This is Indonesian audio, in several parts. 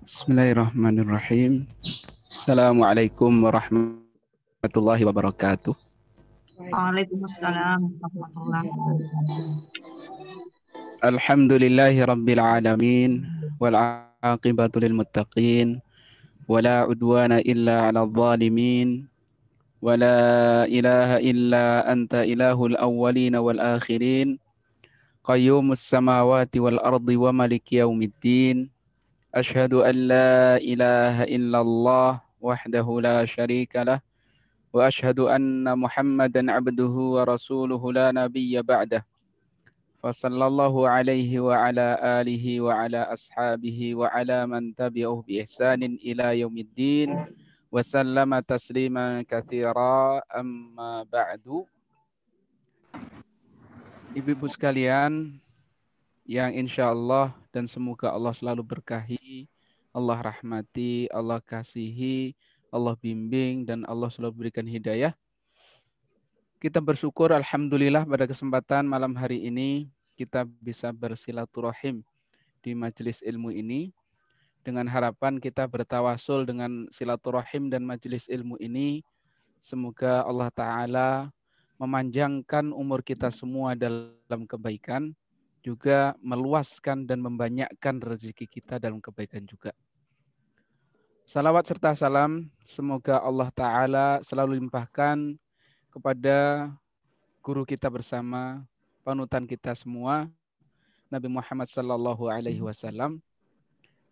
Bismillahirrahmanirrahim. Assalamualaikum warahmatullahi wabarakatuh. Waalaikumsalam warahmatullahi wabarakatuh. Alhamdulillahi rabbil alamin wal aqibatu lil muttaqin wala udwana illa 'alal zalimin wala ilaha illa anta ilahul awwalin wal akhirin qayyumus samawati wal ardi wa maliki yaumiddin. Asyhadu an la ilaha illallah wahdahu la syarika lah wa asyhadu anna Muhammadan abduhu wa rasuluhu la nabiyya ba'dah. Fa sallallahu alaihi wa ala alihi wa ala ashabihi wa ala man tabi'uhu bi ihsanin ila yaumiddin wa sallama tasliman katsira amma ba'du. Ibu-ibu sekalian yang insya Allah dan semoga Allah selalu berkahi, Allah rahmati, Allah kasihi, Allah bimbing, dan Allah selalu berikan hidayah. Kita bersyukur alhamdulillah pada kesempatan malam hari ini kita bisa bersilaturahim di majelis ilmu ini dengan harapan kita bertawasul dengan silaturahim dan majelis ilmu ini. Semoga Allah Ta'ala memanjangkan umur kita semua dalam kebaikan, juga meluaskan dan membanyakkan rezeki kita dalam kebaikan juga. Salawat serta salam semoga Allah Ta'ala selalu limpahkan kepada guru kita bersama, panutan kita semua, Nabi Muhammad Sallallahu Alaihi Wasallam,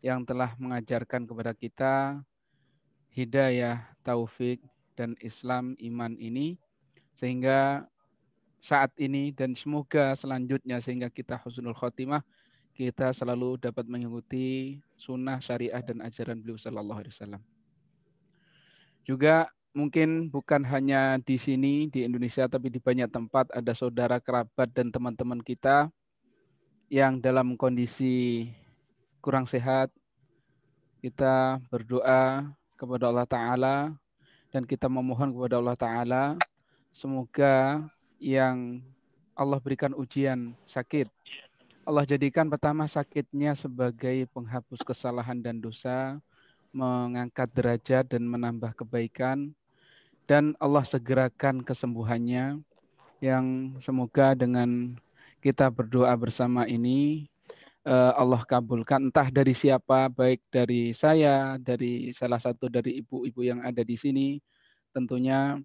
yang telah mengajarkan kepada kita hidayah, taufik, dan Islam iman ini, sehingga saat ini dan semoga selanjutnya sehingga kita husnul khotimah, kita selalu dapat mengikuti sunnah, syariah, dan ajaran beliau Sallallahu Alaihi Wasallam. Juga mungkin bukan hanya di sini, di Indonesia, tapi di banyak tempat ada saudara, kerabat, dan teman-teman kita yang dalam kondisi kurang sehat. Kita berdoa kepada Allah Ta'ala dan kita memohon kepada Allah Ta'ala semoga yang Allah berikan ujian sakit, Allah jadikan pertama sakitnya sebagai penghapus kesalahan dan dosa, mengangkat derajat dan menambah kebaikan, dan Allah segerakan kesembuhannya, yang semoga dengan kita berdoa bersama ini Allah kabulkan, entah dari siapa, baik dari saya, dari salah satu dari ibu-ibu yang ada di sini. Tentunya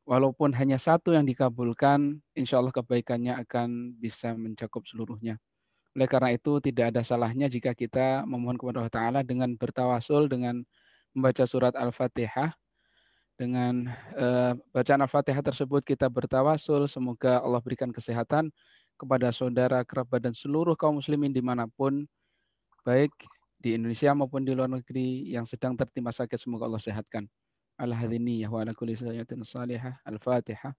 walaupun hanya satu yang dikabulkan, insya Allah kebaikannya akan bisa mencakup seluruhnya. Oleh karena itu tidak ada salahnya jika kita memohon kepada Allah Ta'ala dengan bertawasul, dengan membaca surat Al-Fatihah. Dengan bacaan Al-Fatihah tersebut kita bertawasul, semoga Allah berikan kesehatan kepada saudara, kerabat, dan seluruh kaum muslimin dimanapun, baik di Indonesia maupun di luar negeri yang sedang tertimpa sakit, semoga Allah sehatkan. Al-hadhiniyah wa ala kulli sayyatin salihah. Al-Fatihah.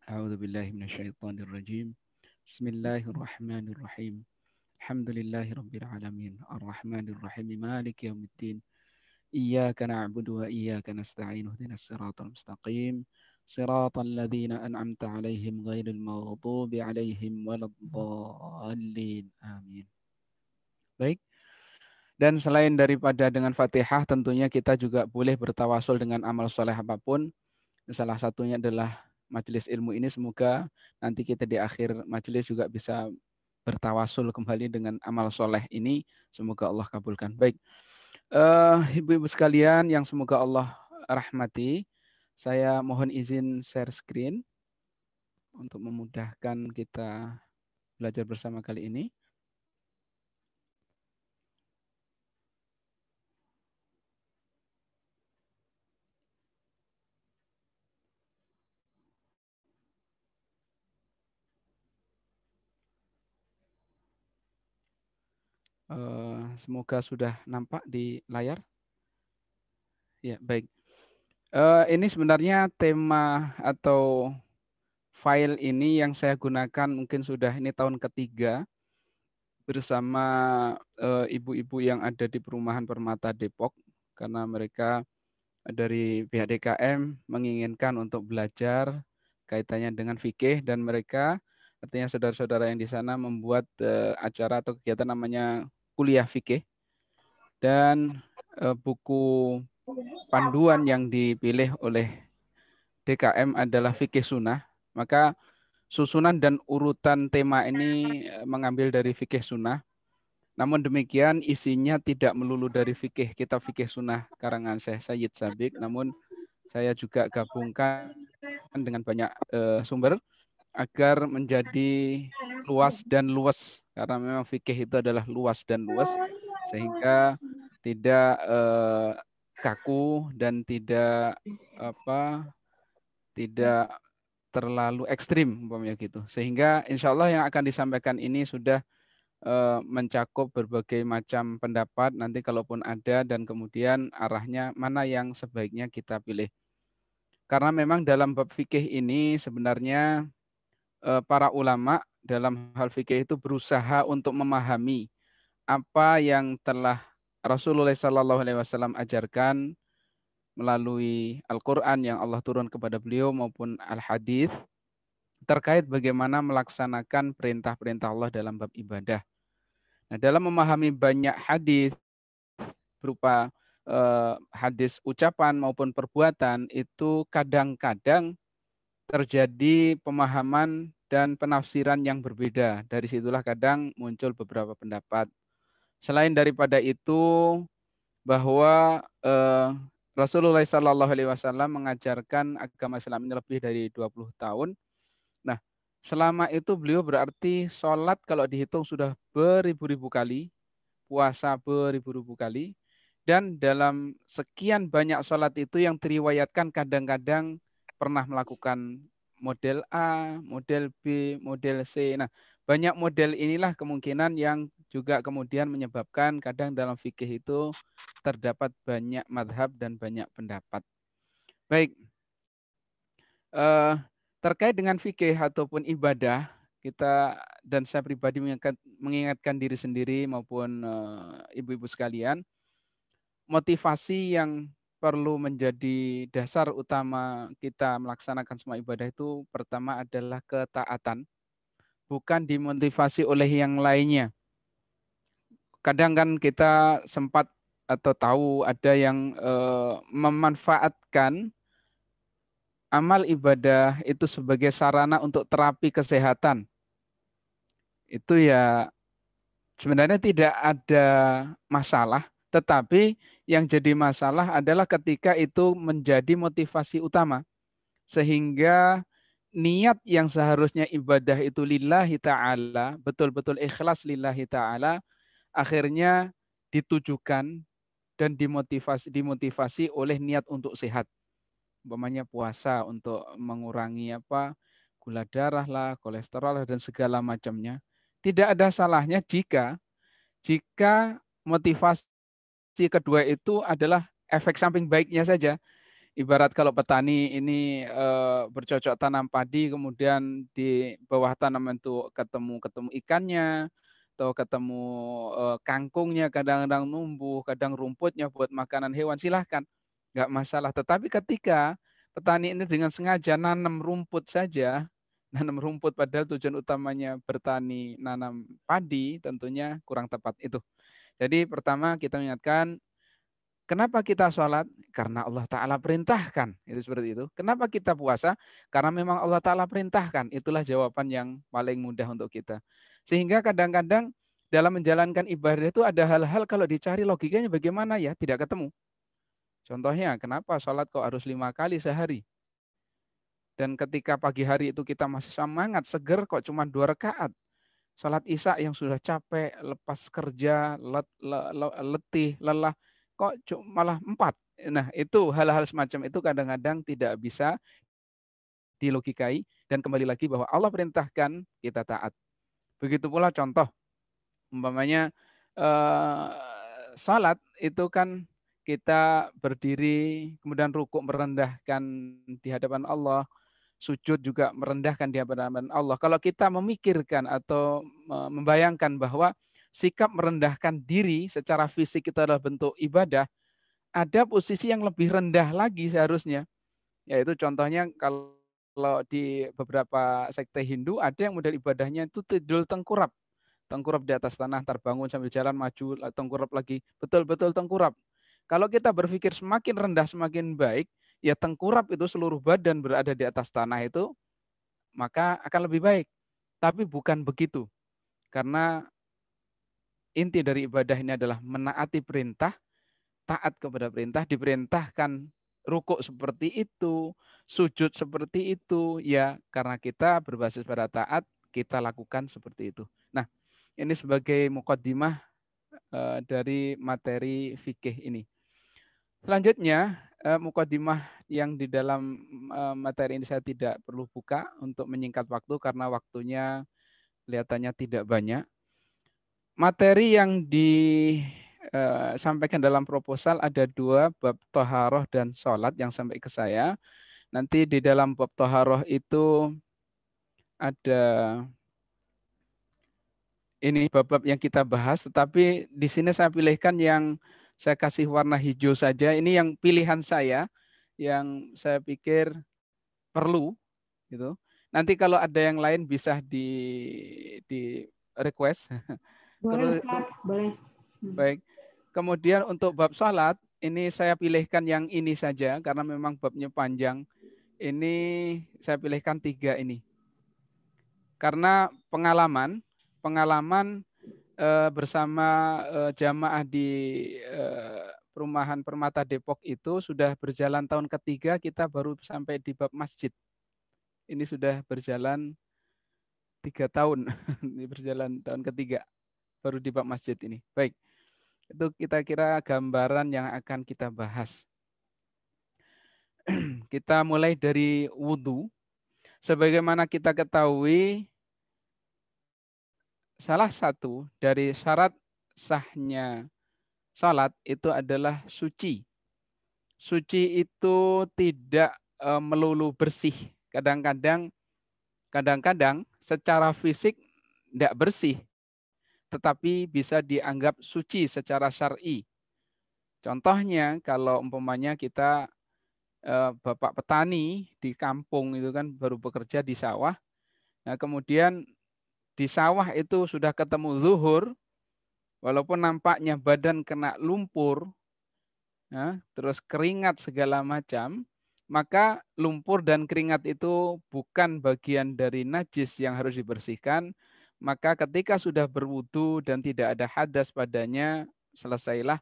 A'udzubillahi minasyaitonirrajim. Bismillahirrahmanirrahim. Alhamdulillahirabbil alamin. Arrahmanirrahim. Maliki yaumiddin. Iyyaka na'budu wa iyyaka nasta'in. Ihdinas siratal mustaqim. Siratal ladzina an'amta 'alaihim ghairil maghdubi 'alaihim waladdallin. Amin. Baik. Dan selain daripada dengan Fatihah, tentunya kita juga boleh bertawasul dengan amal soleh apapun. Salah satunya adalah majelis ilmu ini. Semoga nanti kita di akhir majelis juga bisa bertawasul kembali dengan amal soleh ini. Semoga Allah kabulkan. Baik, ibu-ibu sekalian yang semoga Allah rahmati, saya mohon izin share screen untuk memudahkan kita belajar bersama kali ini. Semoga sudah nampak di layar. Ya, baik. Ini sebenarnya tema atau file ini yang saya gunakan mungkin sudah ini tahun ketiga bersama ibu-ibu yang ada di Perumahan Permata Depok, karena mereka dari pihak DKM menginginkan untuk belajar kaitannya dengan fikih, dan mereka artinya saudara-saudara yang di sana membuat acara atau kegiatan namanya kuliah fikih. dan buku panduan yang dipilih oleh DKM adalah fikih sunnah. Maka susunan dan urutan tema ini mengambil dari fikih sunnah. Namun demikian isinya tidak melulu dari fikih kitab fikih sunnah karangan Syekh Sayyid Sabiq, namun saya juga gabungkan dengan banyak sumber agar menjadi luas dan luas, karena memang fikih itu adalah luas dan luas sehingga tidak kaku dan tidak tidak terlalu ekstrim umpamanya gitu. Sehingga insya Allah yang akan disampaikan ini sudah mencakup berbagai macam pendapat nanti kalaupun ada, dan kemudian arahnya mana yang sebaiknya kita pilih. Karena memang dalam bab fikih ini sebenarnya para ulama dalam hal fikih itu berusaha untuk memahami apa yang telah Rasulullah SAW ajarkan melalui Al-Quran yang Allah turun kepada beliau maupun Al-Hadis terkait bagaimana melaksanakan perintah-perintah Allah dalam bab ibadah. Nah, dalam memahami banyak hadis berupa hadis ucapan maupun perbuatan itu kadang-kadang terjadi pemahaman dan penafsiran yang berbeda. Dari situlah kadang muncul beberapa pendapat. Selain daripada itu, bahwa Rasulullah SAW mengajarkan agama Islam ini lebih dari 20 tahun. Nah, selama itu beliau berarti sholat kalau dihitung sudah beribu-ribu kali, puasa beribu-ribu kali, dan dalam sekian banyak sholat itu yang diriwayatkan kadang-kadang pernah melakukan model A, model B, model C. Nah, banyak model inilah kemungkinan yang juga kemudian menyebabkan kadang dalam fikih itu terdapat banyak madhab dan banyak pendapat. Baik, terkait dengan fikih ataupun ibadah, kita dan saya pribadi mengingatkan diri sendiri maupun ibu-ibu sekalian, motivasi yang perlu menjadi dasar utama kita melaksanakan semua ibadah itu pertama adalah ketaatan, bukan dimotivasi oleh yang lainnya. Kadang kan kita sempat atau tahu ada yang memanfaatkan amal ibadah itu sebagai sarana untuk terapi kesehatan. Itu ya sebenarnya tidak ada masalah, tetapi yang jadi masalah adalah ketika itu menjadi motivasi utama. Sehingga niat yang seharusnya ibadah itu lillahi ta'ala, betul-betul ikhlas lillahi ta'ala, akhirnya ditujukan dan dimotivasi oleh niat untuk sehat. Umpamanya puasa untuk mengurangi gula darah lah, kolesterol lah, dan segala macamnya. Tidak ada salahnya jika motivasi kedua itu adalah efek samping baiknya saja. Ibarat kalau petani ini bercocok tanam padi, kemudian di bawah tanaman itu ketemu ikannya, atau ketemu kangkungnya, kadang-kadang numbuh, kadang rumputnya buat makanan hewan, silahkan, nggak masalah. Tetapi ketika petani ini dengan sengaja nanam rumput saja, nanam rumput padahal tujuan utamanya bertani nanam padi, tentunya kurang tepat itu. Jadi pertama kita mengingatkan, kenapa kita sholat? Karena Allah Ta'ala perintahkan. Itu seperti itu. Kenapa kita puasa? Karena memang Allah Ta'ala perintahkan. Itulah jawaban yang paling mudah untuk kita. Sehingga kadang-kadang dalam menjalankan ibadah itu ada hal-hal kalau dicari logikanya bagaimana ya, tidak ketemu. Contohnya, kenapa sholat kok harus 5 kali sehari? Dan ketika pagi hari itu kita masih semangat, seger kok cuma 2 rakaat. Sholat isya yang sudah capek, lepas kerja, letih, lelah, kok malah 4. Nah, itu hal-hal semacam itu kadang-kadang tidak bisa dilogikai, dan kembali lagi bahwa Allah perintahkan kita taat. Begitu pula contoh, umpamanya salat itu kan kita berdiri, kemudian rukuk merendahkan di hadapan Allah, sujud juga merendahkan di hadapan Allah. Kalau kita memikirkan atau membayangkan bahwa sikap merendahkan diri secara fisik itu adalah bentuk ibadah, ada posisi yang lebih rendah lagi seharusnya. Yaitu contohnya kalau di beberapa sekte Hindu ada yang model ibadahnya itu tidur tengkurap. tengkurap di atas tanah, terbangun sambil jalan maju, tengkurap lagi, betul-betul tengkurap. Kalau kita berpikir semakin rendah semakin baik, ya tengkurap itu seluruh badan berada di atas tanah itu, maka akan lebih baik. Tapi bukan begitu. Karena inti dari ibadah ini adalah menaati perintah, taat kepada perintah, diperintahkan rukuk seperti itu, sujud seperti itu, ya karena kita berbasis pada taat, kita lakukan seperti itu. Nah, ini sebagai mukaddimah dari materi fikih ini. Selanjutnya, mukaddimah yang di dalam materi ini saya tidak perlu buka untuk menyingkat waktu karena waktunya kelihatannya tidak banyak. Materi yang disampaikan dalam proposal ada 2, bab toharoh dan sholat yang sampai ke saya. Nanti di dalam bab toharoh itu ada ini bab-bab yang kita bahas, tetapi di sini saya pilihkan yang saya kasih warna hijau saja. Ini yang pilihan saya, yang saya pikir perlu, gitu. Nanti kalau ada yang lain bisa di request. Boleh Ustaz, boleh. Baik. Kemudian untuk bab sholat, ini saya pilihkan yang ini saja karena memang babnya panjang. Ini saya pilihkan 3 ini. Karena pengalaman bersama jamaah di perumahan Permata Depok itu sudah berjalan tahun ketiga, kita baru sampai di bab masjid. Ini sudah berjalan 3 tahun, berjalan tahun ketiga, baru di bab masjid ini. Baik, itu kita kira gambaran yang akan kita bahas. Kita mulai dari wudhu. Sebagaimana kita ketahui, salah satu dari syarat sahnya salat itu adalah suci. Suci itu tidak melulu bersih. Kadang-kadang secara fisik tidak bersih, tetapi bisa dianggap suci secara syar'i. Contohnya kalau umpamanya kita bapak petani di kampung itu kan baru bekerja di sawah. Nah, kemudian di sawah itu sudah ketemu zuhur, walaupun nampaknya badan kena lumpur, ya, terus keringat segala macam, maka lumpur dan keringat itu bukan bagian dari najis yang harus dibersihkan. Maka ketika sudah berwudu dan tidak ada hadas padanya, selesailah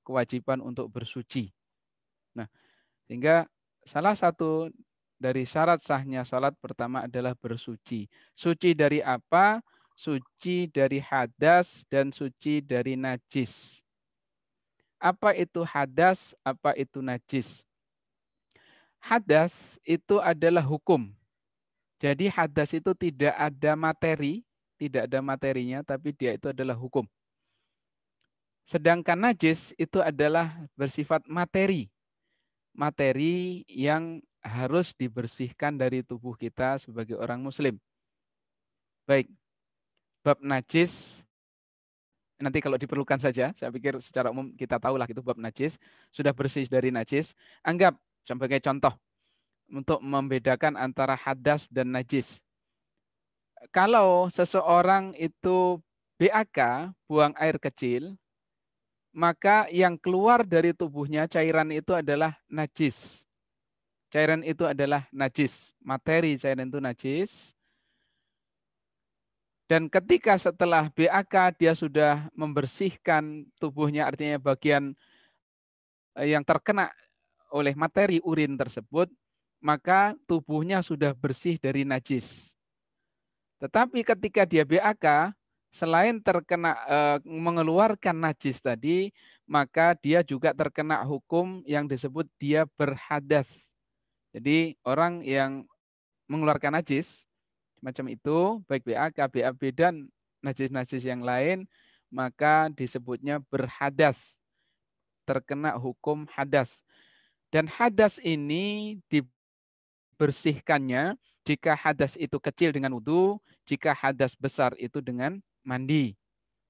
kewajiban untuk bersuci. Nah, sehingga salah satu dari syarat sahnya salat pertama adalah bersuci. Suci dari apa? Suci dari hadas dan suci dari najis. Apa itu hadas? Apa itu najis? Hadas itu adalah hukum. Jadi hadas itu tidak ada materi, tidak ada materinya, tapi dia itu adalah hukum. Sedangkan najis itu adalah bersifat materi. Materi yang harus dibersihkan dari tubuh kita sebagai orang muslim. Baik, bab najis, nanti kalau diperlukan saja, saya pikir secara umum kita tahulah itu bab najis, sudah bersih dari najis. Anggap sebagai contoh untuk membedakan antara hadas dan najis. Kalau seseorang itu BAK, buang air kecil, maka yang keluar dari tubuhnya cairan itu adalah najis. Cairan itu adalah najis. Materi cairan itu najis. Dan ketika setelah BAK dia sudah membersihkan tubuhnya, artinya bagian yang terkena oleh materi urin tersebut, maka tubuhnya sudah bersih dari najis. Tetapi ketika dia BAK, selain terkena mengeluarkan najis tadi, maka dia juga terkena hukum yang disebut dia berhadas. Jadi orang yang mengeluarkan najis macam itu, baik BAK, BAB dan najis-najis yang lain, maka disebutnya berhadas, terkena hukum hadas. Dan hadas ini dibersihkannya jika hadas itu kecil dengan wudu, jika hadas besar itu dengan mandi.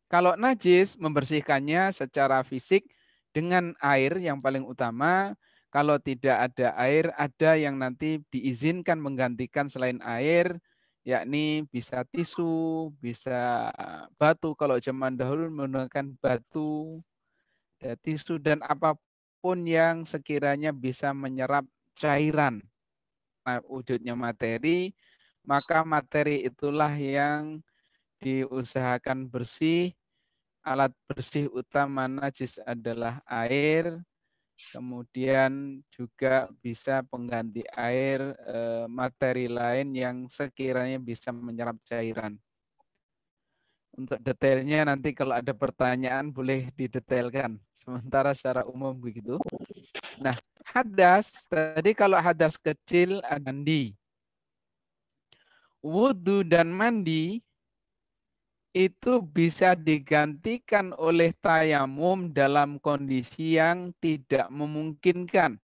Kalau najis, membersihkannya secara fisik dengan air yang paling utama. Kalau tidak ada air, ada yang nanti diizinkan menggantikan selain air, yakni bisa tisu, bisa batu. Kalau zaman dahulu menggunakan batu, tisu, dan apapun yang sekiranya bisa menyerap cairan. Nah, wujudnya materi, maka materi itulah yang diusahakan bersih. Alat bersih utama najis adalah air, kemudian juga bisa pengganti air, materi lain yang sekiranya bisa menyerap cairan. Untuk detailnya nanti kalau ada pertanyaan boleh didetailkan. Sementara secara umum begitu. Nah, hadas, tadi kalau hadas kecil ada mandi. Wudhu dan mandi itu bisa digantikan oleh tayamum dalam kondisi yang tidak memungkinkan.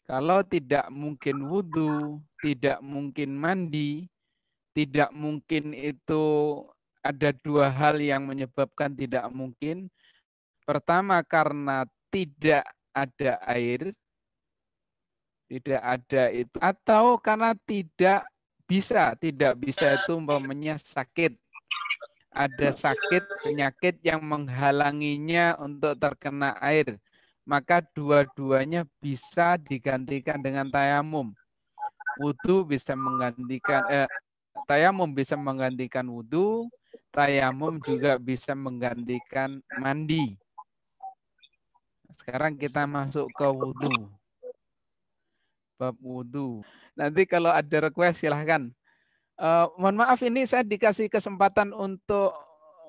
Kalau tidak mungkin wudhu, tidak mungkin mandi, tidak mungkin itu ada dua hal yang menyebabkan tidak mungkin. Pertama karena tidak ada air, tidak ada itu, atau karena tidak bisa itu umpamanya sakit. Ada sakit, penyakit yang menghalanginya untuk terkena air. Maka dua-duanya bisa digantikan dengan tayamum. Wudhu bisa menggantikan, tayamum bisa menggantikan wudhu, tayamum juga bisa menggantikan mandi. Sekarang kita masuk ke wudhu. Bab wudhu. Nanti kalau ada request silahkan. Mohon maaf ini saya dikasih kesempatan untuk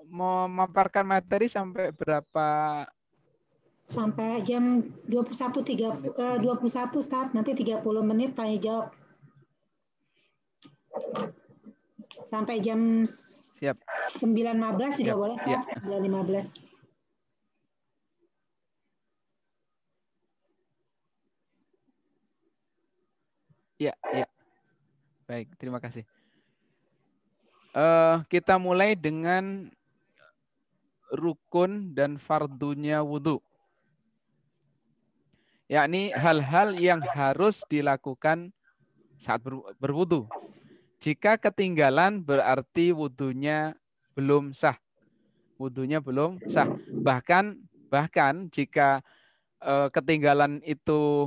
memaparkan materi sampai berapa? Sampai jam 21 start, nanti 30 menit tanya jawab. Sampai jam Siap. 9.15 juga Siap. boleh, start. Ya. 9.15. Ya, ya. Baik, terima kasih. Kita mulai dengan rukun dan fardunya wudhu. Yakni hal-hal yang harus dilakukan saat berwudhu. Jika ketinggalan berarti wudhunya belum sah. Wudhunya belum sah. Bahkan jika ketinggalan itu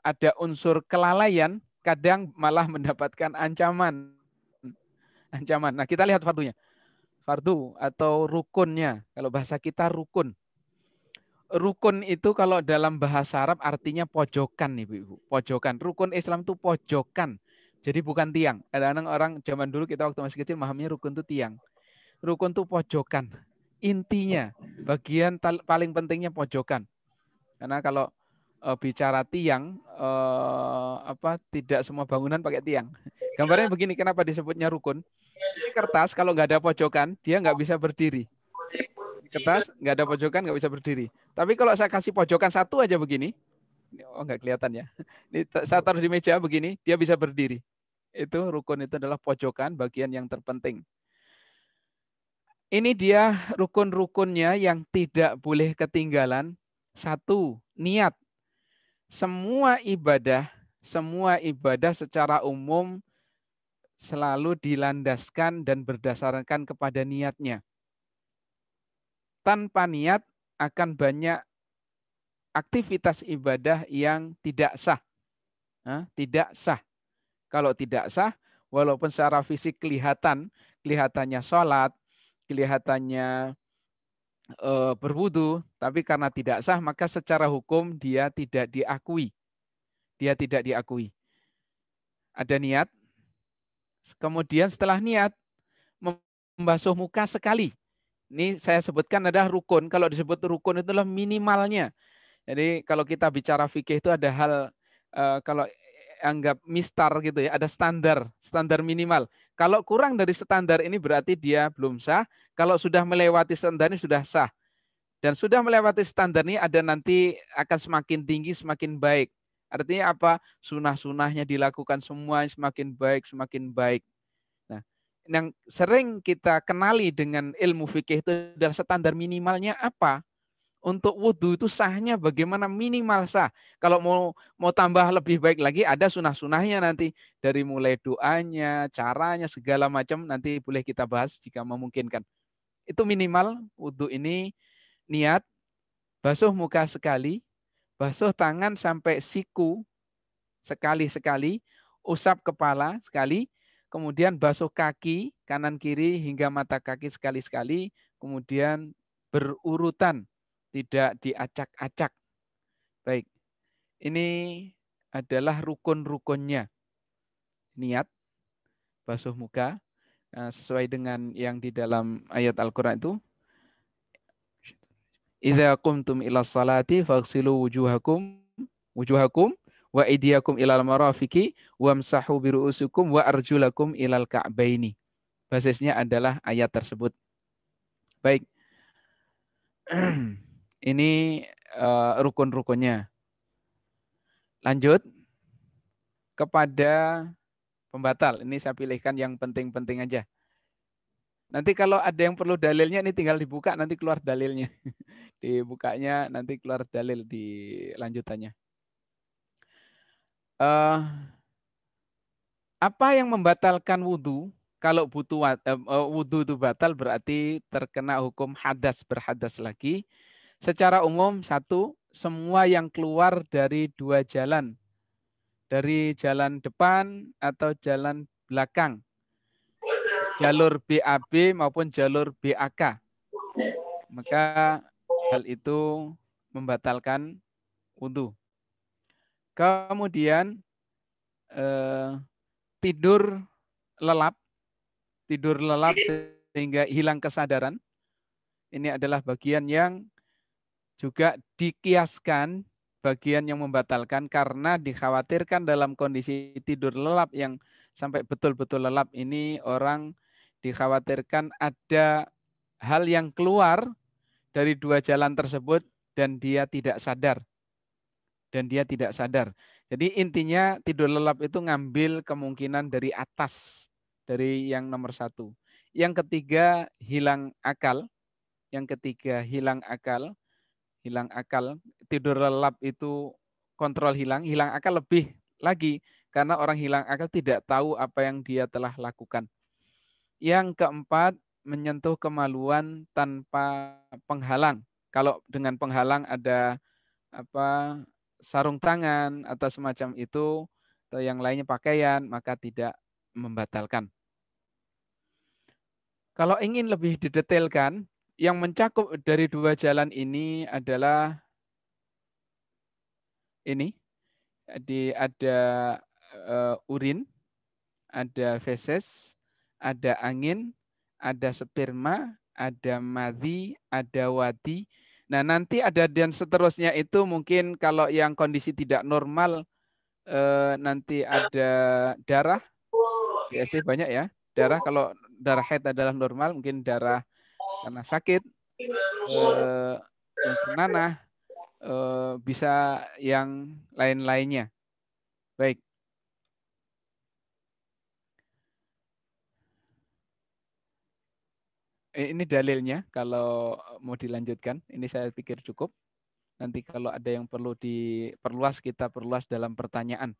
ada unsur kelalaian, kadang malah mendapatkan ancaman. Nah, kita lihat fardunya. Fardu atau rukunnya. Kalau bahasa kita rukun. Rukun itu kalau dalam bahasa Arab artinya pojokan, Ibu. Pojokan. Rukun Islam itu pojokan. Jadi bukan tiang. Kadang-kadang orang zaman dulu kita waktu masih kecil memahaminya rukun itu tiang. Rukun itu pojokan. Intinya, bagian paling pentingnya pojokan. Karena kalau bicara tiang, tidak semua bangunan pakai tiang. Gambarnya begini, kenapa disebutnya rukun? Ini kertas kalau nggak ada pojokan, dia nggak bisa berdiri. Kertas nggak ada pojokan, nggak bisa berdiri. Tapi kalau saya kasih pojokan satu aja begini, nggak kelihatan ya. Ini saya taruh di meja begini, dia bisa berdiri. Itu rukun, itu adalah pojokan, bagian yang terpenting. Ini dia rukun-rukunnya yang tidak boleh ketinggalan. Satu, niat. Semua ibadah secara umum selalu dilandaskan dan berdasarkan kepada niatnya. Tanpa niat akan banyak aktivitas ibadah yang tidak sah. Tidak sah. Kalau tidak sah, walaupun secara fisik kelihatannya sholat, kelihatannya berwudu, tapi karena tidak sah, maka secara hukum dia tidak diakui. Ada niat, kemudian setelah niat, membasuh muka sekali. Ini saya sebutkan adalah rukun. Kalau disebut rukun itulah minimalnya. Jadi kalau kita bicara fikih itu ada hal, kalau anggap mistar gitu ya, ada standar minimal. Kalau kurang dari standar ini berarti dia belum sah. Kalau sudah melewati standar ini sudah sah. Dan sudah melewati standar ini ada nanti akan semakin tinggi, semakin baik. Artinya apa? Sunah-sunahnya dilakukan semua semakin baik, semakin baik. Nah, yang sering kita kenali dengan ilmu fikih itu adalah standar minimalnya apa? untuk wudhu itu sahnya bagaimana, minimal sah. Kalau mau tambah lebih baik lagi, ada sunah-sunahnya nanti. Dari mulai doanya, caranya, segala macam nanti boleh kita bahas jika memungkinkan. Itu minimal wudhu ini niat, basuh muka sekali, basuh tangan sampai siku sekali-sekali, usap kepala sekali, kemudian basuh kaki kanan kiri hingga mata kaki sekali-sekali, kemudian berurutan, tidak diacak-acak. Baik, ini adalah rukun-rukunnya. Niat, basuh muka, sesuai dengan yang di dalam ayat Al-Quran itu. Idza qumtum ila salati faghsilu wujuhakum wa aydiyakum ilal marafiqi wamsahu bi ru'usikum wa arjulakum ilal ka'baini. Basisnya adalah ayat tersebut. Baik. Ini rukun-rukunnya. Lanjut kepada pembatal. Ini saya pilihkan yang penting-penting aja. Nanti kalau ada yang perlu dalilnya, ini tinggal dibuka, nanti keluar dalilnya. Dibukanya, nanti keluar dalil di lanjutannya. Apa yang membatalkan wudhu? Kalau wudhu itu batal berarti terkena hukum hadas, berhadas lagi. Secara umum, satu, semua yang keluar dari dua jalan. Dari jalan depan atau jalan belakang. Jalur BAB maupun jalur BAK. Maka hal itu membatalkan wudhu. Kemudian tidur lelap sehingga hilang kesadaran. Ini adalah bagian yang juga dikiaskan, bagian yang membatalkan karena dikhawatirkan dalam kondisi tidur lelap yang sampai betul-betul lelap ini orang dikhawatirkan ada hal yang keluar dari dua jalan tersebut dan dia tidak sadar. Jadi intinya tidur lelap itu ngambil kemungkinan dari atas, dari yang nomor satu. Yang ketiga hilang akal. Hilang akal. Tidur lelap itu kontrol hilang akal lebih lagi karena orang hilang akal tidak tahu apa yang dia telah lakukan. Yang keempat, menyentuh kemaluan tanpa penghalang. Kalau dengan penghalang ada sarung tangan atau semacam itu atau yang lainnya pakaian, maka tidak membatalkan. Kalau ingin lebih didetailkan, yang mencakup dari dua jalan ini adalah ini. Ada urin, ada feses, ada angin, ada sperma, ada madhi, ada wadi. Nah, nanti ada dan seterusnya itu mungkin kalau yang kondisi tidak normal nanti ada darah. Di ST banyak ya. Darah, kalau darah haid adalah normal, mungkin darah karena sakit, mungkin nanah, bisa yang lain-lainnya. Baik. Ini dalilnya kalau mau dilanjutkan. Ini saya pikir cukup. Nanti kalau ada yang perlu diperluas, kita perluas dalam pertanyaan.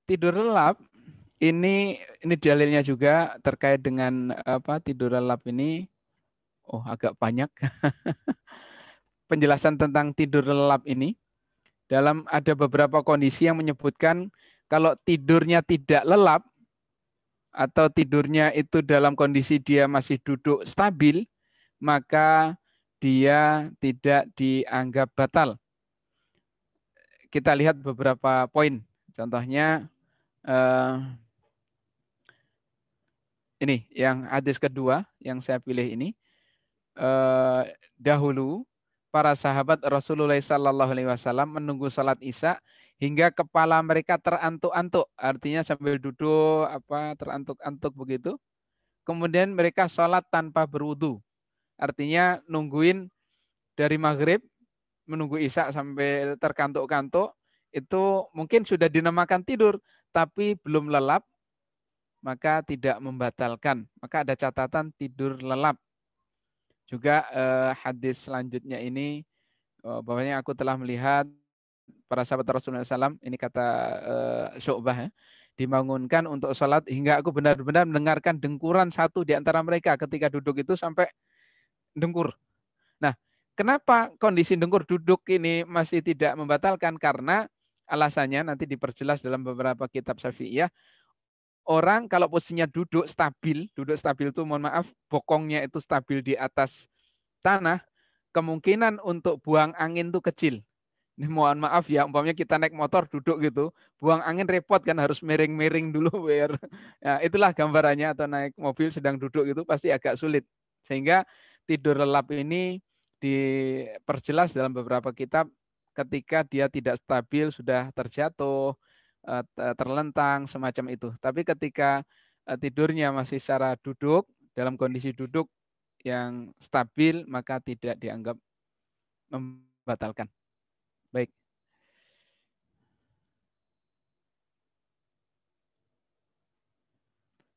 Tidur lelap ini dalilnya juga terkait dengan tidur lelap ini. Oh, agak banyak penjelasan tentang tidur lelap ini. Ada beberapa kondisi yang menyebutkan kalau tidurnya tidak lelap atau tidurnya itu dalam kondisi dia masih duduk stabil, maka dia tidak dianggap batal. Kita lihat beberapa poin. Contohnya ini yang hadis kedua yang saya pilih ini. Dahulu para sahabat Rasulullah SAW menunggu salat Isya hingga kepala mereka terantuk-antuk, artinya sambil duduk terantuk-antuk begitu. Kemudian mereka sholat tanpa berwudu, artinya nungguin dari maghrib menunggu Isya sampai terkantuk-kantuk, itu mungkin sudah dinamakan tidur tapi belum lelap, maka tidak membatalkan. Maka ada catatan tidur lelap. Juga hadis selanjutnya ini bahwasanya aku telah melihat para sahabat Rasulullah SAW, ini kata Syu'bah ya, dibangunkan untuk sholat hingga aku benar-benar mendengarkan dengkuran satu di antara mereka ketika duduk itu sampai dengkur. Nah, kenapa kondisi dengkur duduk ini masih tidak membatalkan? Karena alasannya nanti diperjelas dalam beberapa kitab Syafi'iyah. Orang kalau posisinya duduk stabil itu mohon maaf, bokongnya itu stabil di atas tanah, kemungkinan untuk buang angin itu kecil. Ini mohon maaf ya, umpamanya kita naik motor duduk gitu, buang angin repot kan, harus miring-miring dulu biar. Ya, itulah gambarannya, atau naik mobil sedang duduk itu pasti agak sulit. Sehingga tidur lelap ini diperjelas dalam beberapa kitab ketika dia tidak stabil, sudah terjatuh, terlentang, semacam itu. Tapi ketika tidurnya masih secara duduk, dalam kondisi duduk yang stabil, maka tidak dianggap membatalkan. Baik.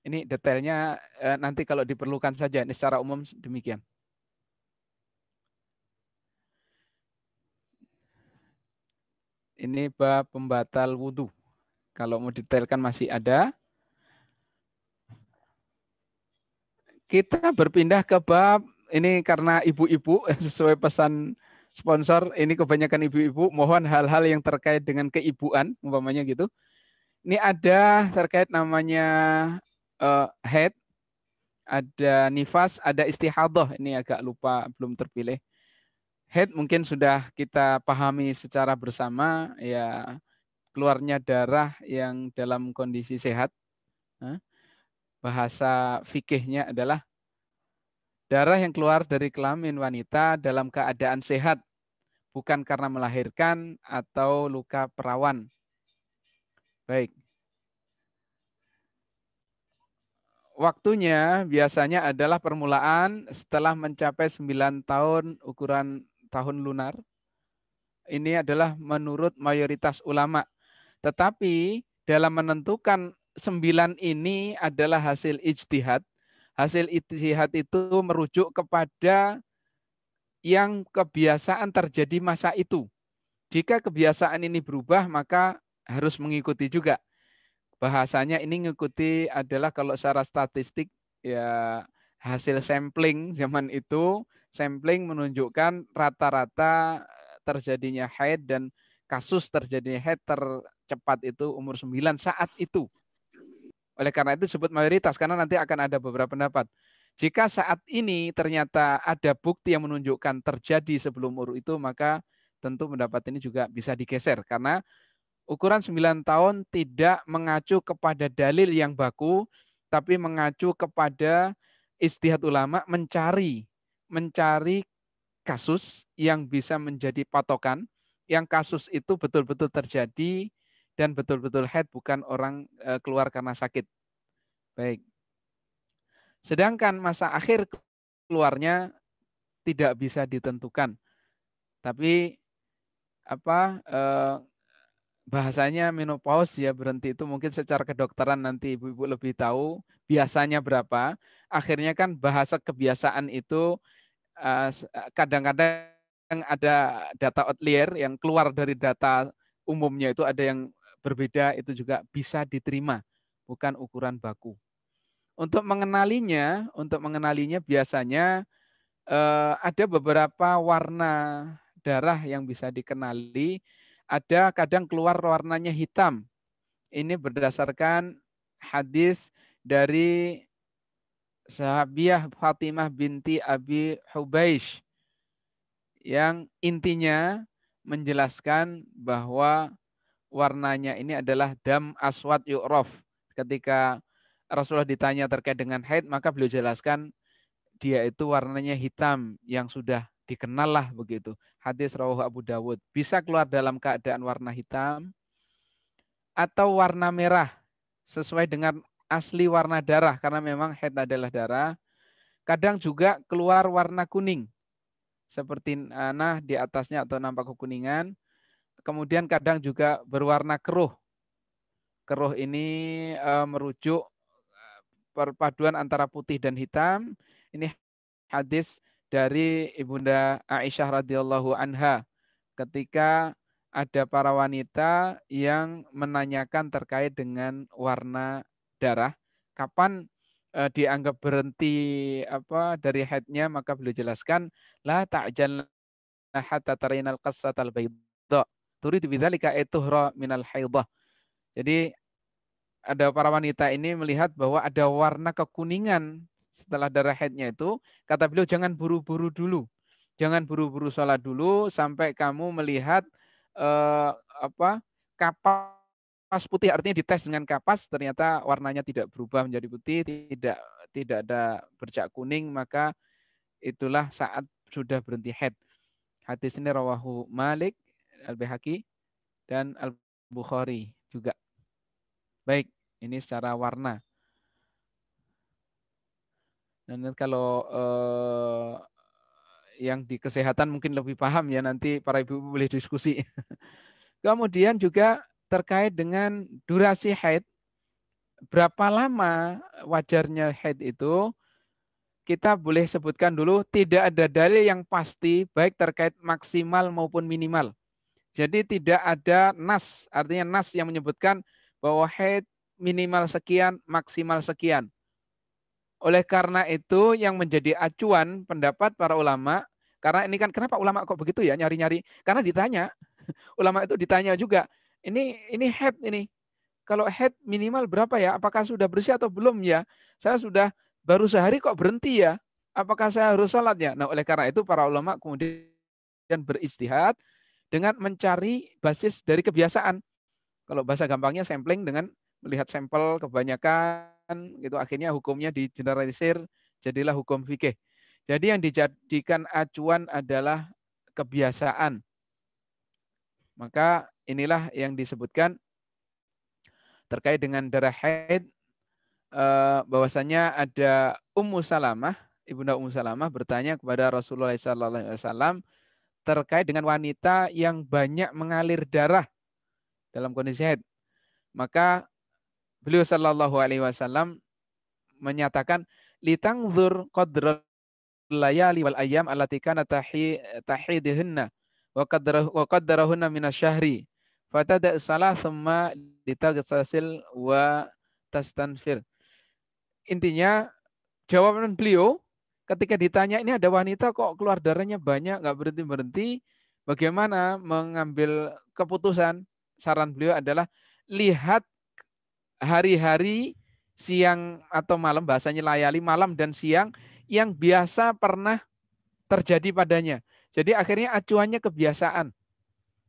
Ini detailnya nanti kalau diperlukan saja. Ini secara umum demikian. Ini bab pembatal wudhu. Kalau mau detailkan masih ada. Kita berpindah ke bab, ini karena ibu-ibu, sesuai pesan sponsor, ini kebanyakan ibu-ibu, mohon hal-hal yang terkait dengan keibuan, umpamanya gitu. Ini ada terkait namanya haid, ada nifas, ada istihadah. Ini agak lupa, belum terpilih. Haid mungkin sudah kita pahami secara bersama, ya keluarnya darah yang dalam kondisi sehat. Bahasa fikihnya adalah darah yang keluar dari kelamin wanita dalam keadaan sehat, bukan karena melahirkan atau luka perawan. Baik. Waktunya biasanya adalah permulaan setelah mencapai 9 tahun ukuran tahun lunar. Ini adalah menurut mayoritas ulama. Tetapi dalam menentukan 9 ini adalah hasil ijtihad. Hasil ijtihad itu merujuk kepada yang kebiasaan terjadi masa itu. Jika kebiasaan ini berubah, maka harus mengikuti juga. Bahasanya ini mengikuti adalah kalau secara statistik, ya hasil sampling zaman itu, sampling menunjukkan rata-rata terjadinya haid dan kasus terjadinya haid tercepat itu umur 9 saat itu. Oleh karena itu disebut mayoritas, karena nanti akan ada beberapa pendapat. Jika saat ini ternyata ada bukti yang menunjukkan terjadi sebelum umur itu, maka tentu pendapat ini juga bisa digeser. Karena ukuran 9 tahun tidak mengacu kepada dalil yang baku, tapi mengacu kepada ijtihad ulama mencari kasus yang bisa menjadi patokan, yang kasus itu betul-betul terjadi dan betul-betul haid, bukan orang keluar karena sakit. Baik. Sedangkan masa akhir keluarnya tidak bisa ditentukan. Tapi bahasanya menopause ya, berhenti itu mungkin secara kedokteran nanti ibu-ibu lebih tahu biasanya berapa. Akhirnya kan bahasa kebiasaan itu kadang-kadang ada data outlier yang keluar dari data umumnya, itu ada yang berbeda, itu juga bisa diterima, bukan ukuran baku. Untuk mengenalinya biasanya ada beberapa warna darah yang bisa dikenali. Ada kadang keluar warnanya hitam. Ini berdasarkan hadis dari sahabiah Fatimah binti Abi Hubaish, yang intinya menjelaskan bahwa warnanya ini adalah dam aswad yu'raf. Ketika Rasulullah ditanya terkait dengan haid, maka beliau jelaskan dia itu warnanya hitam yang sudah dikenal lah begitu. Hadis rawahu Abu Dawud. Bisa keluar dalam keadaan warna hitam atau warna merah sesuai dengan asli warna darah, karena memang haid adalah darah. Kadang juga keluar warna kuning seperti nanah di atasnya atau nampak kekuningan. Kemudian kadang juga berwarna keruh. Keruh ini merujuk perpaduan antara putih dan hitam. Ini hadis dari Ibunda Aisyah radhiyallahu anha ketika ada para wanita yang menanyakan terkait dengan warna darah, kapan dianggap berhenti dari haidnya, maka beliau jelaskan la ta'jalna hatta tarainal qassatal baydha turidu bidzalika tuhra minal haidah. Jadi ada para wanita ini melihat bahwa ada warna kekuningan setelah darah haidnya itu, kata beliau jangan buru-buru dulu. Jangan buru-buru sholat dulu sampai kamu melihat kapas putih, artinya dites dengan kapas ternyata warnanya tidak berubah menjadi putih, tidak ada bercak kuning, maka itulah saat sudah berhenti haid. Hadis ini rawahu Malik, Al-Baihaqi dan Al-Bukhari juga. Baik, ini secara warna. Dan kalau yang di kesehatan mungkin lebih paham ya, nanti para ibu boleh diskusi. Kemudian juga terkait dengan durasi haid, berapa lama wajarnya haid itu, kita boleh sebutkan dulu, tidak ada dalil yang pasti baik terkait maksimal maupun minimal. Jadi tidak ada nas, artinya nas yang menyebutkan bahwa haid minimal sekian, maksimal sekian. Oleh karena itu yang menjadi acuan pendapat para ulama, karena ini kan kenapa ulama kok begitu ya nyari-nyari? Karena ditanya, ulama itu ditanya juga, ini haid ini. Kalau haid minimal berapa ya? Apakah sudah bersih atau belum ya? Saya sudah baru sehari kok berhenti ya? Apakah saya harus sholat ya? Nah, oleh karena itu para ulama kemudian beristihad dengan mencari basis dari kebiasaan. Kalau bahasa gampangnya sampling dengan melihat sampel kebanyakan, gitu akhirnya hukumnya digeneralisir, jadilah hukum fikih. Jadi yang dijadikan acuan adalah kebiasaan. Maka inilah yang disebutkan terkait dengan darah haid, bahwasanya ada Ummu Salamah, Ibunda Ummu Salamah bertanya kepada Rasulullah SAW terkait dengan wanita yang banyak mengalir darah dalam kondisi haid. Maka beliau Shallallahu Alaihi Wasallam menyatakan litangzur qadral layali wal ayyam allati kana tahidihunna wa qaddarahunna minasyahri fatada salah thumma litaghtasil wa tastanfir. Intinya jawaban beliau ketika ditanya ini ada wanita kok keluar darahnya banyak nggak berhenti-berhenti, bagaimana mengambil keputusan? Saran beliau adalah lihat hari-hari siang atau malam, bahasanya layali malam dan siang yang biasa pernah terjadi padanya. Jadi akhirnya acuannya kebiasaan.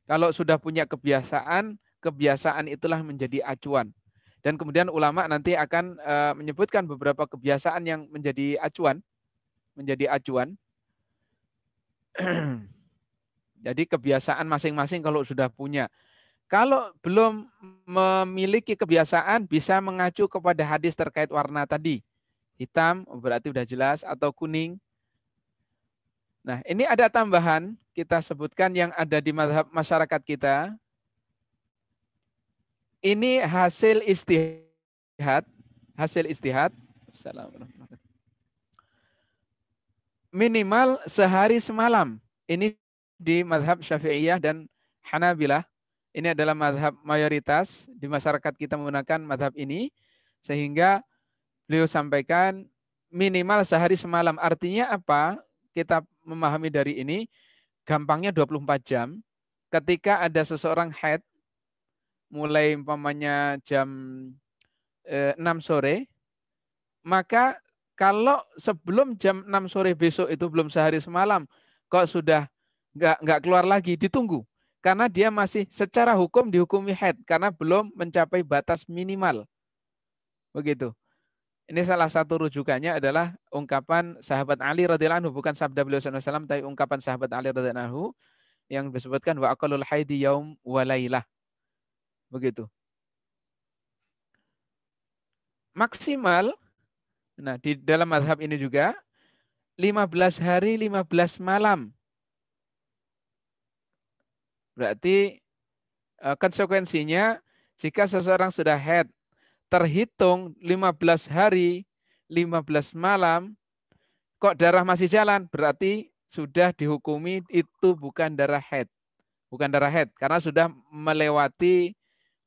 Kalau sudah punya kebiasaan, kebiasaan itulah menjadi acuan. Dan kemudian ulama nanti akan menyebutkan beberapa kebiasaan yang menjadi acuan. Jadi kebiasaan masing-masing kalau sudah punya. Kalau belum memiliki kebiasaan, bisa mengacu kepada hadis terkait warna tadi. Hitam berarti sudah jelas, atau kuning. Nah, ini ada tambahan kita sebutkan yang ada di mazhab masyarakat kita. Ini hasil istihad. Minimal sehari semalam. Ini di mazhab Syafi'iyah dan Hanabilah. Ini adalah mazhab mayoritas di masyarakat kita menggunakan mazhab ini. Sehingga beliau sampaikan minimal sehari semalam. Artinya apa? Kita memahami dari ini, gampangnya 24 jam. Ketika ada seseorang haid, mulai umpamanya jam 6 sore, maka kalau sebelum jam 6 sore besok itu belum sehari semalam, kok sudah nggak keluar lagi, ditunggu. Karena dia masih secara hukum dihukumi haid karena belum mencapai batas minimal. Begitu. Ini salah satu rujukannya adalah ungkapan sahabat Ali radhiyallahu anhu, bukan sabda beliau sallallahu alaihi wasallam, tapi ungkapan sahabat Ali radhiyallahu anhu yang disebutkan wa aqallul haidi yaum wa lailah. Begitu. Maksimal, nah di dalam mazhab ini juga 15 hari 15 malam. Berarti konsekuensinya jika seseorang sudah haid terhitung 15 hari 15 malam, Kok darah masih jalan? Berarti sudah dihukumi itu bukan darah haid. Bukan darah haid, karena sudah melewati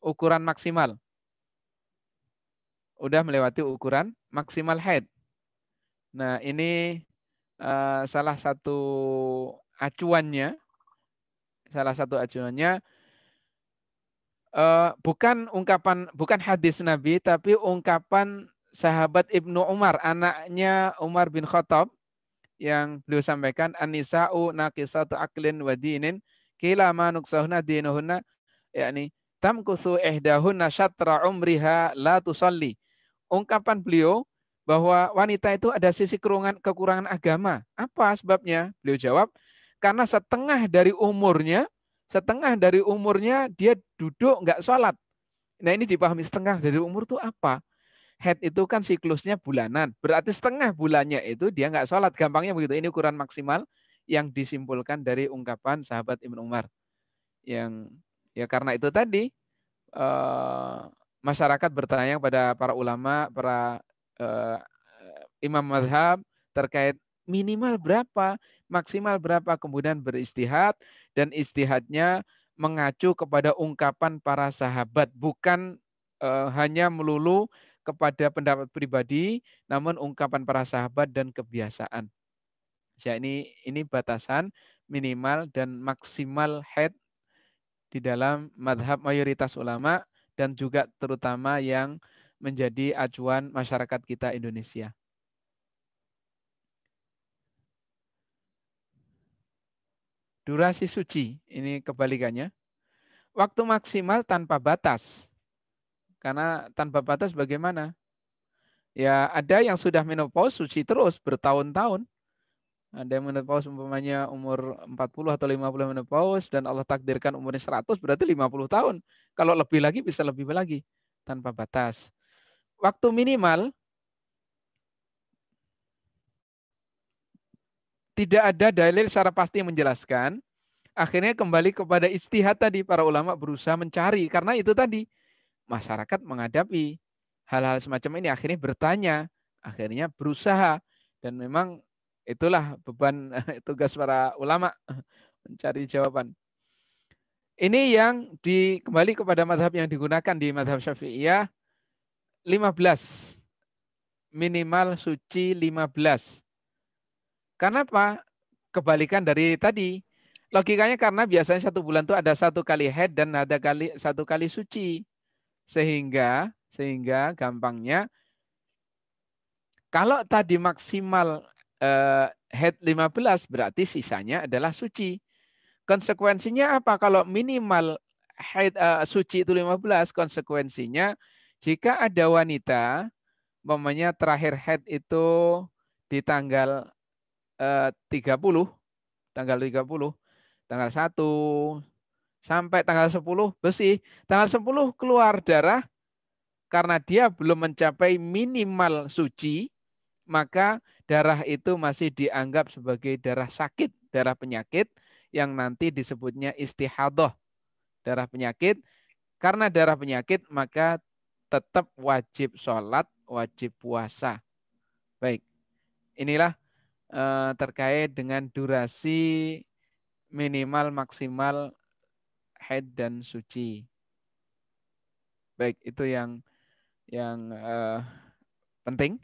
ukuran maksimal. Udah melewati ukuran maksimal haid. Nah, ini salah satu acuannya. Salah satu acuannya bukan hadis Nabi, tapi ungkapan sahabat Ibnu Umar, anaknya Umar bin Khattab, yang beliau sampaikan, an-nisa'u naqisatu aqlin wa dinin qila ma nuksahuna dinuhunna, yakni tamkuthu ihdahunna syatra umriha la tusalli. Ungkapan beliau bahwa wanita itu ada sisi kekurangan agama. Apa sebabnya? Beliau jawab, karena setengah dari umurnya dia duduk nggak sholat. Nah, ini dipahami setengah dari umur itu apa? Haid itu kan siklusnya bulanan. Berarti setengah bulannya itu dia nggak sholat. Gampangnya begitu. Ini ukuran maksimal yang disimpulkan dari ungkapan sahabat Ibnu Umar. Yang ya karena itu tadi masyarakat bertanya kepada para ulama, para imam mazhab terkait minimal berapa, maksimal berapa, kemudian beristihad, dan istihadnya mengacu kepada ungkapan para sahabat, bukan hanya melulu kepada pendapat pribadi, namun ungkapan para sahabat dan kebiasaan. Ya, ini batasan minimal dan maksimal haid di dalam madhab mayoritas ulama dan juga terutama yang menjadi acuan masyarakat kita Indonesia. Durasi suci, ini kebalikannya. Waktu maksimal tanpa batas. Karena tanpa batas bagaimana? Ya ada yang sudah menopause suci terus bertahun-tahun. Ada yang menopause umpamanya umur 40 atau 50 menopause dan Allah takdirkan umurnya 100 berarti 50 tahun. Kalau lebih lagi bisa lebih lagi tanpa batas. Waktu minimal tidak ada dalil secara pasti yang menjelaskan. Akhirnya kembali kepada ijtihad tadi, para ulama berusaha mencari, karena itu tadi masyarakat menghadapi hal-hal semacam ini akhirnya bertanya, akhirnya berusaha, dan memang itulah beban tugas para ulama mencari jawaban. Ini yang kembali kepada madhab yang digunakan di madhab Syafi'iyah, 15. Minimal suci 15. Kenapa? Kebalikan dari tadi. Logikanya karena biasanya 1 bulan itu ada 1 kali haid dan ada 1 kali suci. Sehingga gampangnya, kalau tadi maksimal haid 15 berarti sisanya adalah suci. Konsekuensinya apa? Kalau minimal haid suci itu 15, konsekuensinya jika ada wanita umpamanya terakhir haid itu di tanggal 30, tanggal 1 sampai tanggal 10 bersih, tanggal 10 keluar darah, karena dia belum mencapai minimal suci, maka darah itu masih dianggap sebagai darah sakit, darah penyakit yang nanti disebutnya istihadah, darah penyakit. Karena darah penyakit maka tetap wajib sholat, wajib puasa. Baik, inilah terkait dengan durasi minimal maksimal haid dan suci. Baik, itu yang penting.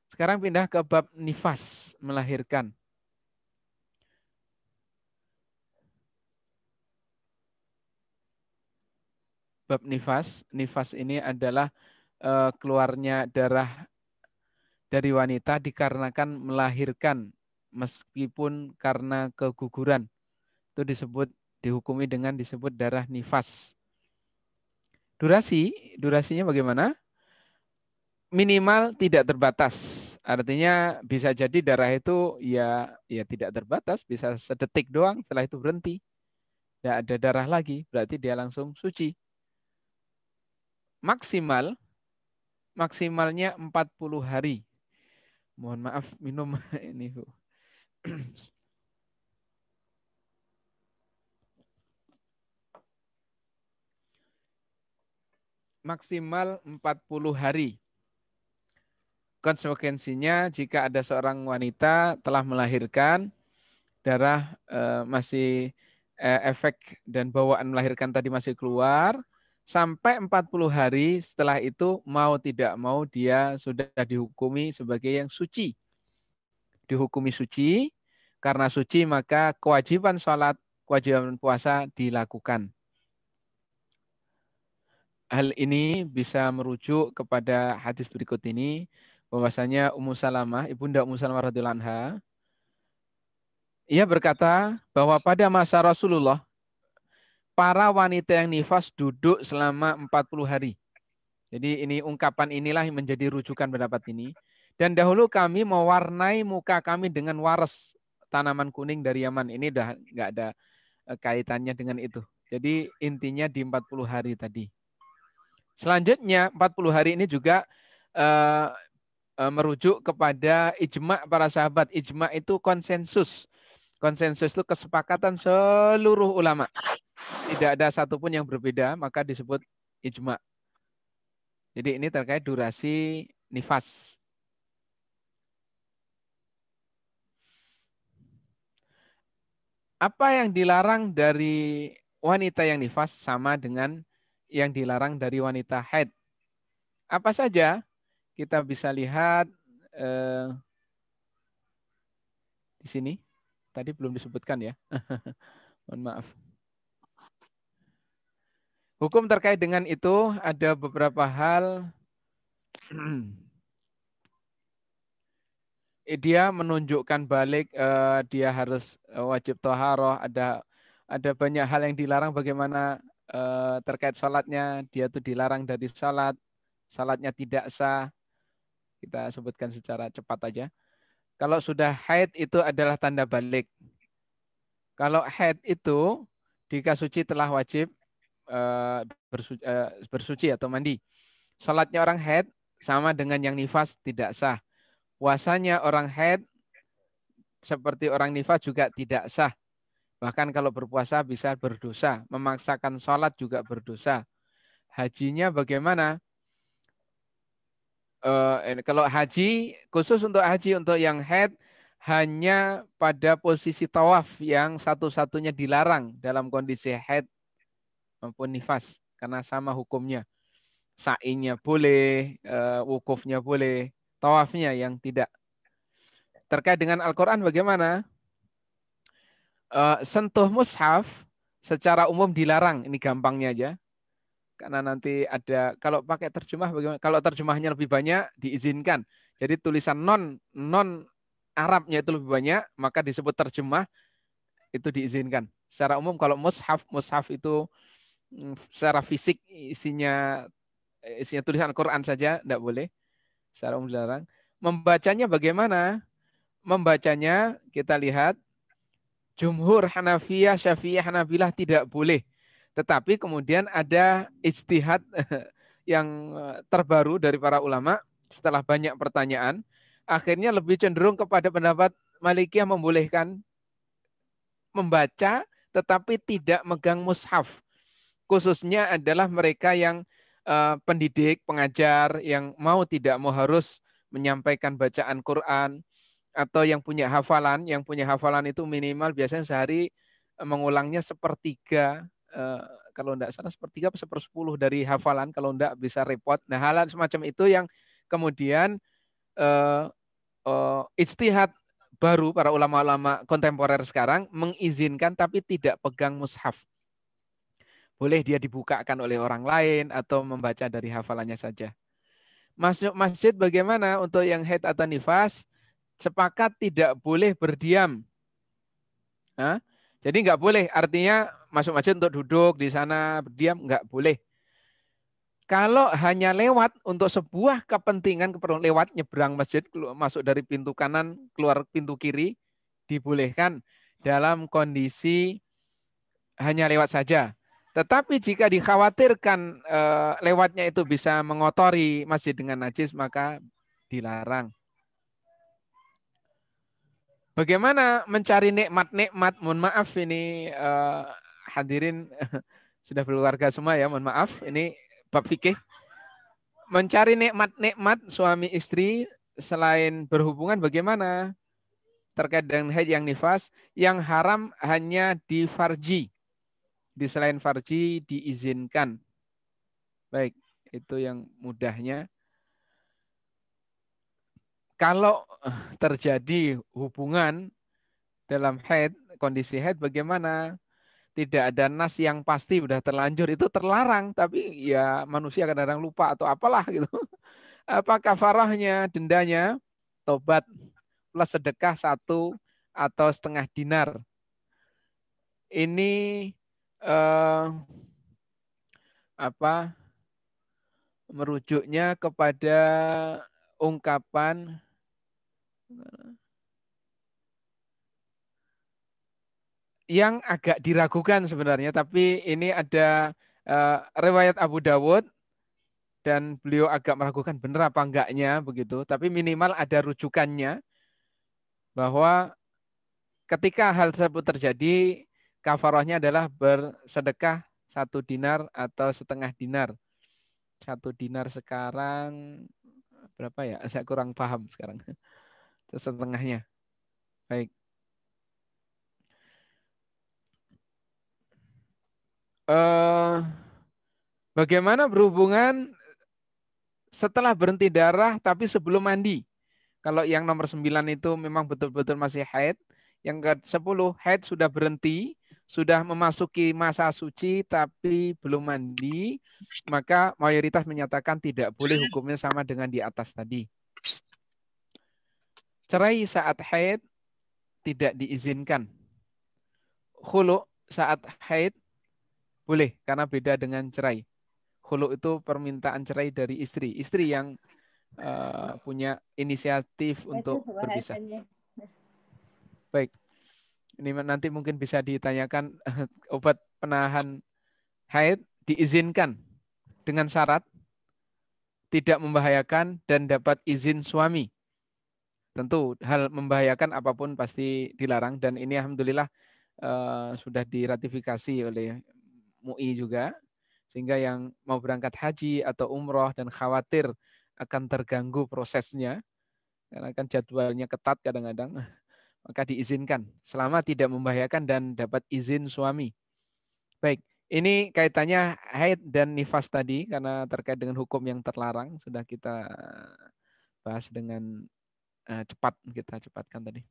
Sekarang pindah ke bab nifas, melahirkan. Bab nifas ini adalah keluarnya darah dari wanita dikarenakan melahirkan meskipun karena keguguran. Itu dihukumi dengan disebut darah nifas. Durasinya bagaimana? Minimal tidak terbatas. Artinya bisa jadi darah itu ya tidak terbatas, bisa sedetik doang, setelah itu berhenti. Tidak ada darah lagi, berarti dia langsung suci. Maksimalnya 40 hari. Mohon maaf minum ini, Bu. Maksimal 40 hari. konsekuensinya jika ada seorang wanita telah melahirkan, darah masih efek dan bawaan melahirkan tadi masih keluar, sampai 40 hari setelah itu mau tidak mau dia sudah dihukumi sebagai yang suci. Dihukumi suci, karena suci maka kewajiban sholat, kewajiban puasa dilakukan. Hal ini bisa merujuk kepada hadis berikut ini, bahwasanya Ummu Salamah, ibunda Ummu Salamah radhiyallahu anha, ia berkata bahwa pada masa Rasulullah, para wanita yang nifas duduk selama 40 hari. Jadi ini ungkapan inilah yang menjadi rujukan pendapat ini. Dan dahulu kami mewarnai muka kami dengan waras, tanaman kuning dari Yaman. Ini udah nggak ada kaitannya dengan itu. Jadi intinya di 40 hari tadi. Selanjutnya 40 hari ini juga merujuk kepada ijma' para sahabat. Ijma' itu konsensus. Konsensus itu kesepakatan seluruh ulama. Tidak ada satupun yang berbeda, maka disebut ijma'. Jadi ini terkait durasi nifas. Apa yang dilarang dari wanita yang nifas sama dengan yang dilarang dari wanita haid. Apa saja? Kita bisa lihat di sini. Tadi belum disebutkan ya. Mohon maaf. Hukum terkait dengan itu ada beberapa hal. Dia menunjukkan balik dia harus wajib thaharah, ada banyak hal yang dilarang, bagaimana terkait salatnya, dia tuh dilarang dari salatnya tidak sah. Kita sebutkan secara cepat aja. Kalau sudah haid itu adalah tanda balik. Kalau haid itu jika suci telah wajib bersuci atau mandi. Salatnya orang haid sama dengan yang nifas tidak sah. Puasanya orang haid seperti orang nifas juga tidak sah. Bahkan kalau berpuasa bisa berdosa. Memaksakan sholat juga berdosa. Hajinya bagaimana? Kalau haji, khusus untuk haji untuk yang haid, hanya pada posisi tawaf yang satu-satunya dilarang dalam kondisi haid maupun nifas. Karena sama hukumnya. Sa'inya boleh, wukufnya boleh, tawafnya yang tidak. Terkait dengan Al-Quran bagaimana? Sentuh mushaf secara umum dilarang. Ini gampangnya aja. Karena nanti ada, kalau pakai terjemah bagaimana? Kalau terjemahnya lebih banyak diizinkan. Jadi tulisan non Arabnya itu lebih banyak, maka disebut terjemah itu diizinkan. Secara umum kalau mushaf itu secara fisik isinya tulisan Al-Quran saja tidak boleh. Secara umum dilarang. Membacanya bagaimana? Membacanya kita lihat jumhur Hanafiyah, Syafi'iyah, Hanabilah tidak boleh. Tetapi kemudian ada ijtihad yang terbaru dari para ulama setelah banyak pertanyaan, akhirnya lebih cenderung kepada pendapat Malikiyah membolehkan membaca tetapi tidak megang mushaf. Khususnya adalah mereka yang pendidik, pengajar, yang mau tidak mau harus menyampaikan bacaan Quran, atau yang punya hafalan itu minimal biasanya sehari mengulangnya sepertiga, kalau tidak salah sepertiga atau 1/10 dari hafalan, kalau tidak bisa repot. Nah, hal semacam itu yang kemudian ijtihad baru para ulama-ulama kontemporer sekarang mengizinkan tapi tidak pegang mushaf. Boleh dia dibukakan oleh orang lain atau membaca dari hafalannya saja. Masuk masjid bagaimana untuk yang haid atau nifas? Sepakat tidak boleh berdiam. Hah? Jadi nggak boleh, artinya masuk masjid untuk duduk di sana berdiam, nggak boleh. Kalau hanya lewat untuk sebuah kepentingan, keperluan lewat nyebrang masjid, masuk dari pintu kanan, keluar pintu kiri, dibolehkan dalam kondisi hanya lewat saja. Tetapi jika dikhawatirkan lewatnya itu bisa mengotori masjid dengan najis, maka dilarang. Bagaimana mencari nikmat-nikmat? Mohon maaf ini hadirin sudah berkeluarga semua ya, mohon maaf. Ini bab fikih. Mencari nikmat-nikmat suami istri selain berhubungan bagaimana? Terkait dengan haid yang nifas, yang haram hanya di farji. Di selain farji diizinkan. Baik, itu yang mudahnya. Kalau terjadi hubungan dalam haid, kondisi haid bagaimana? Tidak ada nas yang pasti udah terlanjur, itu terlarang. Tapi ya manusia kadang-kadang lupa atau apalah gitu. Apa kafarahnya, dendanya? Tobat plus sedekah 1 atau setengah dinar. Ini apa merujuknya kepada ungkapan yang agak diragukan sebenarnya, tapi ini ada riwayat Abu Dawud dan beliau agak meragukan benar apa enggaknya begitu, tapi minimal ada rujukannya bahwa ketika hal tersebut terjadi, kafarahnya adalah bersedekah 1 dinar atau setengah dinar. 1 dinar sekarang berapa ya? Saya kurang paham sekarang. Setengahnya. Baik. Bagaimana berhubungan setelah berhenti darah tapi sebelum mandi? Kalau yang nomor 9 itu memang betul-betul masih haid. Yang ke-10 haid sudah berhenti, sudah memasuki masa suci tapi belum mandi, maka mayoritas menyatakan tidak boleh, hukumnya sama dengan di atas tadi. Cerai saat haid tidak diizinkan. Khulu saat haid boleh karena beda dengan cerai. Khulu itu permintaan cerai dari istri. Istri yang punya inisiatif untuk berpisah. Baik, ini nanti mungkin bisa ditanyakan obat penahan haid diizinkan dengan syarat tidak membahayakan dan dapat izin suami. Tentu hal membahayakan apapun pasti dilarang dan ini alhamdulillah sudah diratifikasi oleh MUI juga, sehingga yang mau berangkat haji atau umroh dan khawatir akan terganggu prosesnya karena kan jadwalnya ketat kadang-kadang, maka diizinkan selama tidak membahayakan dan dapat izin suami. Baik, ini kaitannya haid dan nifas tadi karena terkait dengan hukum yang terlarang sudah kita bahas dengan cepat, kita cepatkan tadi.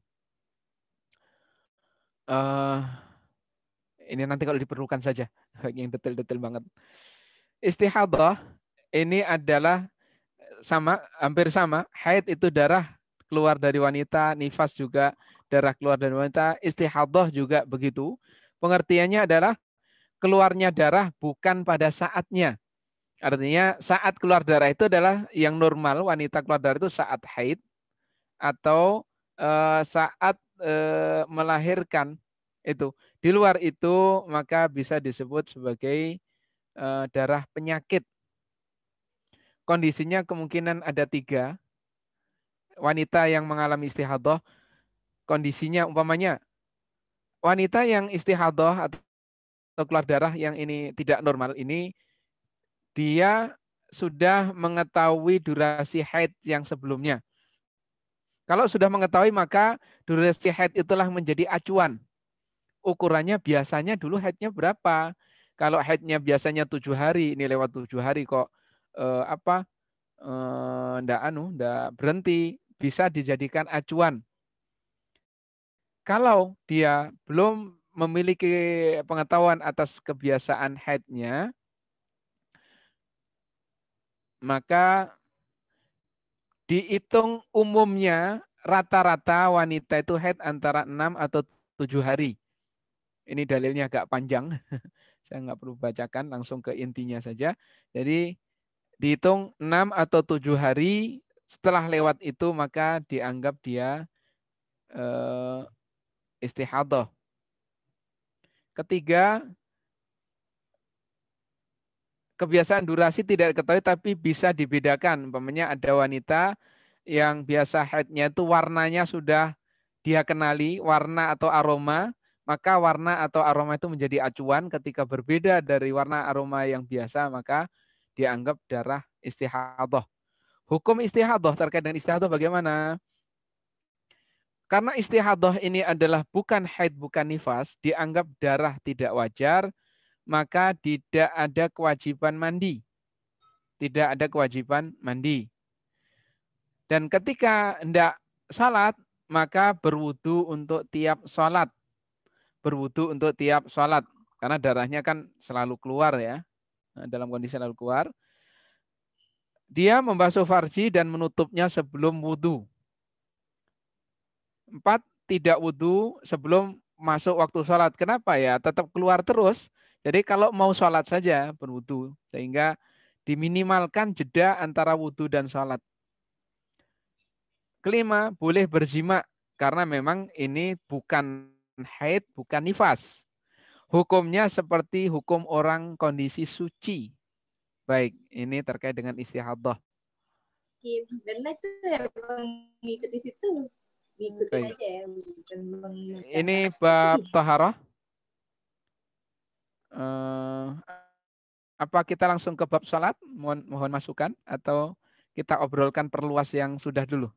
Ini nanti kalau diperlukan saja yang detail-detail banget. Istihadah ini adalah sama, hampir sama. Haid itu darah keluar dari wanita, nifas juga darah keluar dari wanita, istihadah juga begitu. Pengertiannya adalah keluarnya darah bukan pada saatnya. Artinya saat keluar darah itu adalah yang normal, wanita keluar darah itu saat haid atau saat melahirkan itu. Di luar itu maka bisa disebut sebagai darah penyakit. Kondisinya kemungkinan ada 3. Wanita yang mengalami istihadah, kondisinya umpamanya wanita yang istihadah atau keluar darah yang ini tidak normal ini, dia sudah mengetahui durasi haid yang sebelumnya. Kalau sudah mengetahui maka durasi haid itulah menjadi acuan. Ukurannya biasanya dulu haidnya berapa? Kalau haidnya biasanya 7 hari, ini lewat 7 hari kok ndak berhenti, bisa dijadikan acuan. Kalau dia belum memiliki pengetahuan atas kebiasaan haidnya, maka dihitung umumnya rata-rata wanita itu haid antara 6 atau 7 hari. Ini dalilnya agak panjang. Saya nggak perlu bacakan, langsung ke intinya saja. Jadi dihitung 6 atau 7 hari, setelah lewat itu maka dianggap dia istihadah. Ketiga, kebiasaan durasi tidak diketahui tapi bisa dibedakan. Umpamanya ada wanita yang biasa haidnya itu warnanya sudah dia kenali, warna atau aroma, maka warna atau aroma itu menjadi acuan. Ketika berbeda dari warna aroma yang biasa, maka dianggap darah istihadah. Hukum istihadah terkait dengan istihadah bagaimana? Karena istihadah ini adalah bukan haid, bukan nifas, dianggap darah tidak wajar, maka tidak ada kewajiban mandi. Tidak ada kewajiban mandi. Dan ketika hendak salat, maka berwudu untuk tiap salat. Berwudu untuk tiap salat. Karena darahnya kan selalu keluar ya. Dalam kondisi selalu keluar. Dia membasuh farji dan menutupnya sebelum wudu. 4, tidak wudu sebelum masuk waktu sholat. Kenapa ya? Tetap keluar terus. Jadi kalau mau sholat saja berwudu. Sehingga diminimalkan jeda antara wudu dan sholat. Kelima, boleh berzima. Karena memang ini bukan haid, bukan nifas. Hukumnya seperti hukum orang kondisi suci. Baik, ini terkait dengan istihadah. Karena itu yang mengikuti situ. Ikutin Baik. aja ya. Ini bab taharah. Apa kita langsung ke bab salat? Mohon masukan atau kita obrolkan perluas yang sudah dulu?